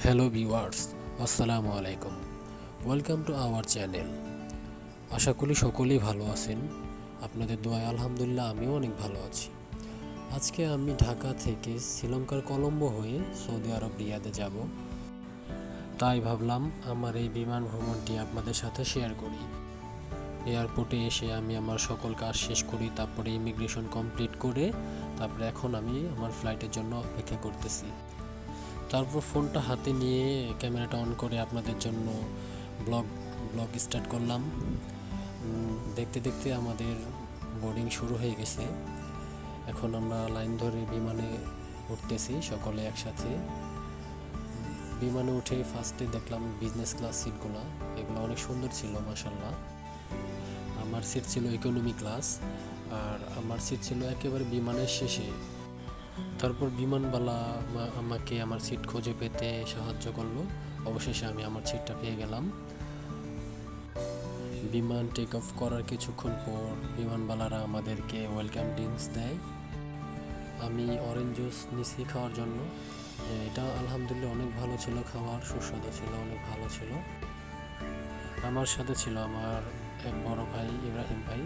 Hello viewers, আসসালামু আলাইকুম। Welcome to our channel. আশা করি সকলেই ভালো আছেন। আপনাদের দোয়ায় আলহামদুলিল্লাহ আমিও অনেক ভালো আছি। আজকে আমি ঢাকা থেকে শ্রীলঙ্কার কলম্বো হয়ে সৌদি আরব রিয়াদে যাব। তাই ভাবলাম আমার এই বিমান ভ্রমণটি আপনাদের সাথে শেয়ার করি। এয়ারপোর্টে এসে আমি আমার সকল কাজ শেষ করি, তারপরে ইমিগ্রেশন কমপ্লিট করে তারপরে এখন আমি আমার ফ্লাইটের জন্য অপেক্ষা করতেছি। তারপর ফোনটা হাতে নিয়ে ক্যামেরাটা অন করে আপনাদের জন্য ব্লগ স্টার্ট করলাম। দেখতে দেখতে আমাদের বোর্ডিং শুরু হয়ে গেছে। এখন আমরা লাইন ধরে বিমানে উঠতেছি সকলে একসাথে। বিমানে উঠে ফার্স্টে দেখলাম বিজনেস ক্লাস সিটগুলো, এগুলো অনেক সুন্দর ছিল মাশাআল্লাহ। আমার সিট ছিল ইকোনমি ক্লাস, আর আমার সিট ছিল একেবারে বিমানের শেষে। তারপর বিমানবালা আমাকে আমার সিট খুঁজে পেতে সাহায্য করলো। অবশেষে আমি আমার সিটটা পেয়ে গেলাম। বিমান টেক অফ করার কিছুক্ষণ পর বিমানবালারা আমাদেরকে ওয়েলকাম ড্রিঙ্কস দেয়। আমি অরেঞ্জ জুস নিছি খাওয়ার জন্য। এটা আলহামদুলিল্লাহ অনেক ভালো ছিল, খাওয়ার সুস্বাদু ছিল, অনেক ভালো ছিল। আমার সাথে ছিল আমার এক বড় ভাই ইব্রাহিম ভাই।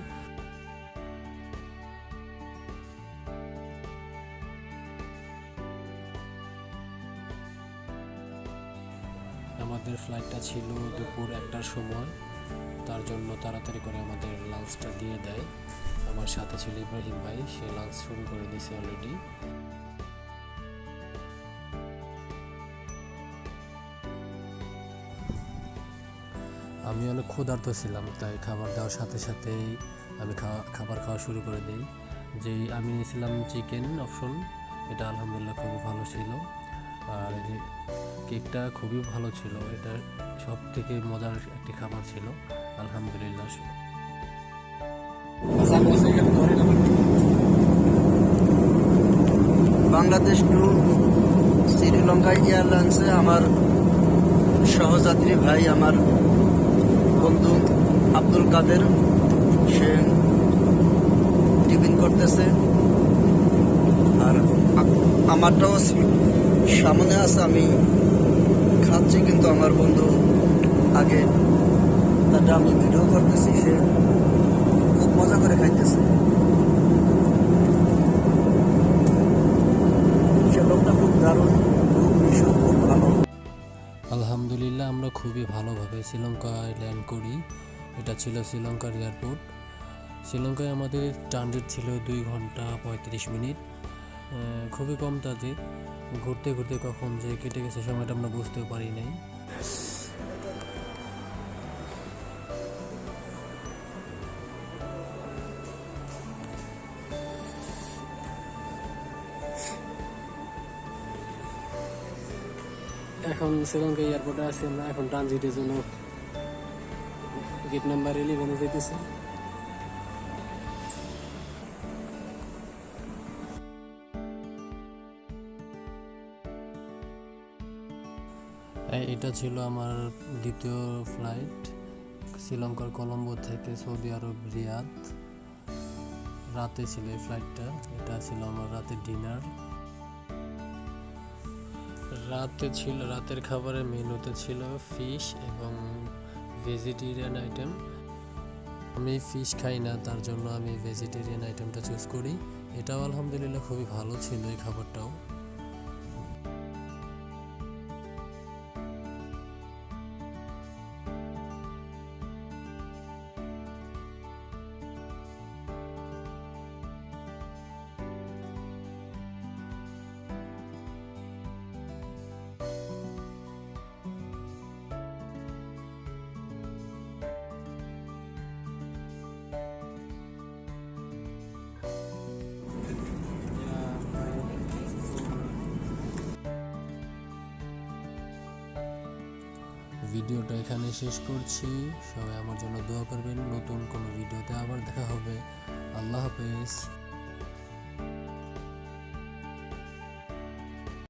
আমাদের ফ্লাইটটা ছিল দুপুর 1টার সময়, তার জন্য তাড়াতাড়ি করে আমাদের লাঞ্চটা দিয়ে দেয়। আমার সাথে ছিল ইব্রাহিম ভাই, সে লাঞ্চ শুরু করে দিয়েছে অলরেডি। আমি অনেক ক্ষুধার্ত ছিলাম, তাই খাবার দেওয়ার সাথে সাথেই আমি খাবার খাওয়া শুরু করে দিই। যেই আমি নিয়েছিলাম চিকেন অপশন, এটা আলহামদুলিল্লাহ খুবই ভালো ছিল। আর যে কেকটা খুবই ভালো ছিল, এটা সব থেকে মজার একটি খাবার ছিল আলহামদুলিল্লাহ। বাংলাদেশ টু শ্রীলঙ্কা এয়ারলাইন্সে আমার সহযাত্রী ভাই, আমার বন্ধু আব্দুল কাদের, সে টিফিন করতেছে। আর আমারটাও সামনে আছে, আমি খাচ্ছি, কিন্তু আমার বন্ধু আগে, তাটা আমি ভিডিও করতেছি, সে খুব মজা করে খাইতেছে। সে লোকটা খুব দারুণ, খুব ভীষণ, খুব ভালো। আলহামদুলিল্লাহ আমরা খুবই ভালোভাবে শ্রীলঙ্কায় ল্যান্ড করি। এটা ছিল শ্রীলঙ্কার এয়ারপোর্ট। শ্রীলঙ্কায় আমাদের ট্রানজিট ছিল 2 ঘন্টা 35 মিনিট। খুবই কম তাদের, ঘুরতে ঘুরতে কখন যে কেটে গেছে সময়টা আমরা বুঝতেও পারি নাই। এখন শ্রীলঙ্কা এয়ারপোর্টে আছি আমরা, এখন ট্রানজিটের জন্য গেট নাম্বার 11 যেতেছি। এটা ছিল আমার দ্বিতীয় ফ্লাইট শ্রীলঙ্কার কলম্বো থেকে সৌদি আরব রিয়াদ। রাতে ছিল এই ফ্লাইটটা, এটা ছিল আমার রাতের ডিনার। রাতের খাবারের মেনুতে ছিল ফিশ এবং ভেজিটেরিয়ান আইটেম। আমি ফিশ খাই না, তার জন্য আমি ভেজিটেরিয়ান আইটেমটা চুজ করি। এটাও আলহামদুলিল্লাহ খুবই ভালো ছিল এই খাবারটাও। ভিডিওটা এখানে শেষ করছি। সবাই আমার জন্য দোয়া করবেন। নতুন কোনো ভিডিওতে আবার দেখা হবে। আল্লাহ হাফেজ।